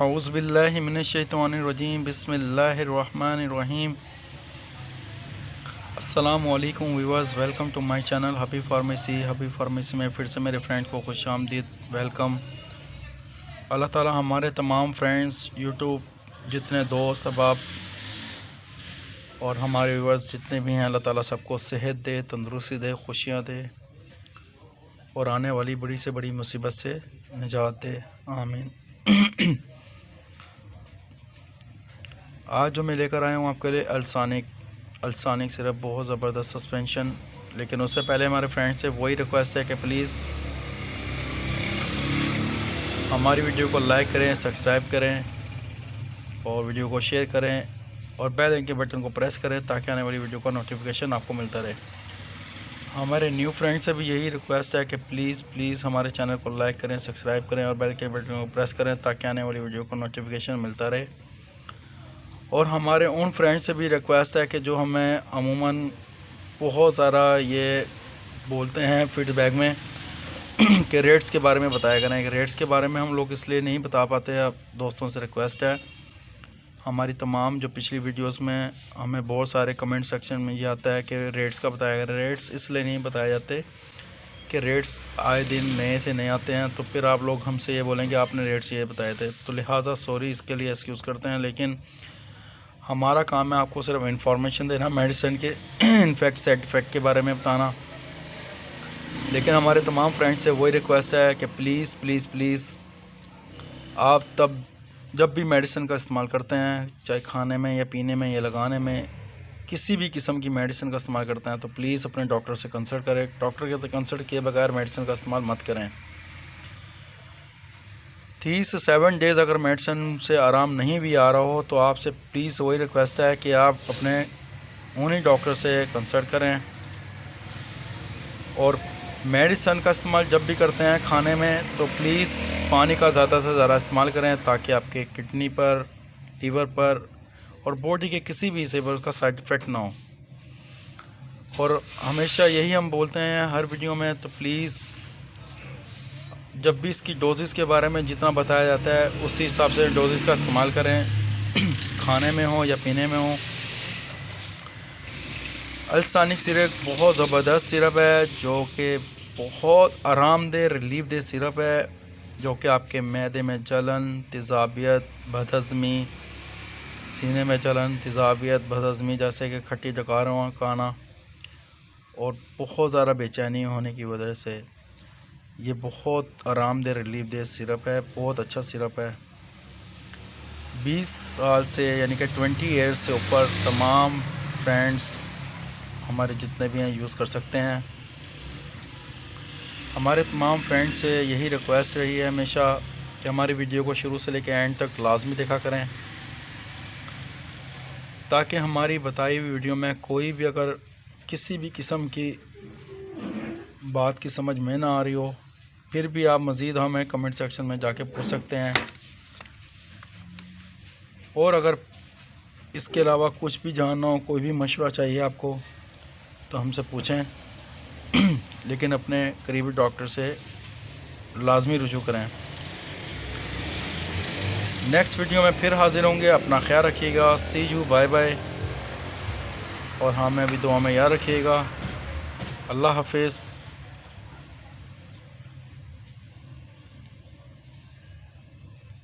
औज़ुबिल्लाहि मिनश्शैतानिर्रजीम बिस्मिल्लाहिर्रहमानिर्रहीम। अस्सलामु अलैकुम viewers, welcome to my channel Habib pharmacy में फिर से मेरे फ्रेंड को खुशामदीद, वेलकम। अल्लाह ताला हमारे तमाम फ्रेंड्स, यूट्यूब जितने दोस्त अहबाब और हमारे व्यूअर्स जितने भी हैं, अल्लाह ताला सबको सेहत दे, तंदुरुस्ती दे, खुशियाँ दे और आने वाली बड़ी से बड़ी मुसीबत से निजात दे, आमीन। आज जो मैं लेकर आया हूँ आपके लिए अल्सानिक सिरप, बहुत ज़बरदस्त सस्पेंशन। लेकिन उससे पहले हमारे फ्रेंड से वही रिक्वेस्ट है कि प्लीज़ हमारी वीडियो को लाइक करें, सब्सक्राइब करें और वीडियो को शेयर करें और बेल आइकन के बटन को प्रेस करें ताकि आने वाली वीडियो का नोटिफिकेशन आपको मिलता रहे। हमारे न्यू फ्रेंड से भी यही रिक्वेस्ट है कि प्लीज़ हमारे चैनल को लाइक करें, सब्सक्राइब करें और बेल के बटन को प्रेस करें ताकि आने वाली वीडियो को नोटिफिकेशन मिलता रहे। और हमारे उन फ्रेंड्स से भी रिक्वेस्ट है कि जो हमें अमूमन बहुत सारा ये बोलते हैं फीडबैक में कि रेट्स के बारे में बताया करें। कि रेट्स के बारे में हम लोग इसलिए नहीं बता पाते। अब दोस्तों से रिक्वेस्ट है, हमारी तमाम जो पिछली वीडियोस में हमें बहुत सारे कमेंट सेक्शन में ये आता है कि रेट्स का बताया करें। रेट्स इसलिए नहीं बताए जाते कि रेट्स आए दिन नए से नए आते हैं, तो फिर आप लोग हमसे ये बोलेंगे आपने रेट्स ये बताए थे, तो लिहाजा सॉरी, इसके लिए एक्सक्यूज़ करते हैं। लेकिन हमारा काम है आपको सिर्फ इंफॉर्मेशन देना, मेडिसिन के इनफेक्ट साइड इफ़ेक्ट के बारे में बताना। लेकिन हमारे तमाम फ्रेंड्स से वही रिक्वेस्ट है कि प्लीज़ आप तब जब भी मेडिसिन का इस्तेमाल करते हैं, चाहे खाने में या पीने में या लगाने में, किसी भी किस्म की मेडिसिन का इस्तेमाल करते हैं, तो प्लीज़ अपने डॉक्टर से कंसल्ट करें। डॉक्टर के कंसल्ट किए बगैर मेडिसिन का इस्तेमाल मत करें। 3 से 7 डेज़ अगर मेडिसिन से आराम नहीं भी आ रहा हो तो आपसे प्लीज़ वही रिक्वेस्ट है कि आप अपने उन्हीं डॉक्टर से कंसल्ट करें। और मेडिसिन का इस्तेमाल जब भी करते हैं खाने में, तो प्लीज़ पानी का ज़्यादा से ज़्यादा इस्तेमाल करें ताकि आपके किडनी पर, लीवर पर और बॉडी के किसी भी हिस्से पर उसका साइड इफ़ेक्ट ना हो। और हमेशा यही हम बोलते हैं हर वीडियो में, तो प्लीज़ जब भी इसकी डोजेस के बारे में जितना बताया जाता है उसी हिसाब से डोजेस का इस्तेमाल करें, खाने में हो या पीने में हो। अल्सानिक सिरप बहुत ज़बरदस्त सिरप है जो कि बहुत आरामदेह, रिलीफ दे सिरप है, जो कि आपके मैदे में जलन, तेज़ाबियत, बदहज़मी, सीने में जलन, तेज़ाबियत, बदहज़मी जैसे कि खट्टी डकारों का आना और बहुत ज़्यादा बेचैनी होने की वजह से ये बहुत आरामदेह, रिलीफ दे सिरप है। बहुत अच्छा सिरप है। 20 साल से यानी कि 20 ईयर्स से ऊपर तमाम फ्रेंड्स हमारे जितने भी हैं यूज़ कर सकते हैं। हमारे तमाम फ्रेंड्स से यही रिक्वेस्ट रही है हमेशा कि हमारी वीडियो को शुरू से लेकर एंड तक लाजमी देखा करें ताकि हमारी बताई हुई वीडियो में कोई भी अगर किसी भी किस्म की बात की समझ में ना आ रही हो, फिर भी आप मज़ीद हमें कमेंट सेक्शन में जाके पूछ सकते हैं। और अगर इसके अलावा कुछ भी जानना हो, कोई भी मशवरा चाहिए आपको, तो हमसे पूछें। लेकिन अपने करीबी डॉक्टर से लाजमी रुजू करें। नेक्स्ट वीडियो में फिर हाज़िर होंगे। अपना ख्याल रखिएगा। सी यू, बाय बाय। और हाँ, मैं भी दुआ में याद रखिएगा। अल्लाह हाफिज़।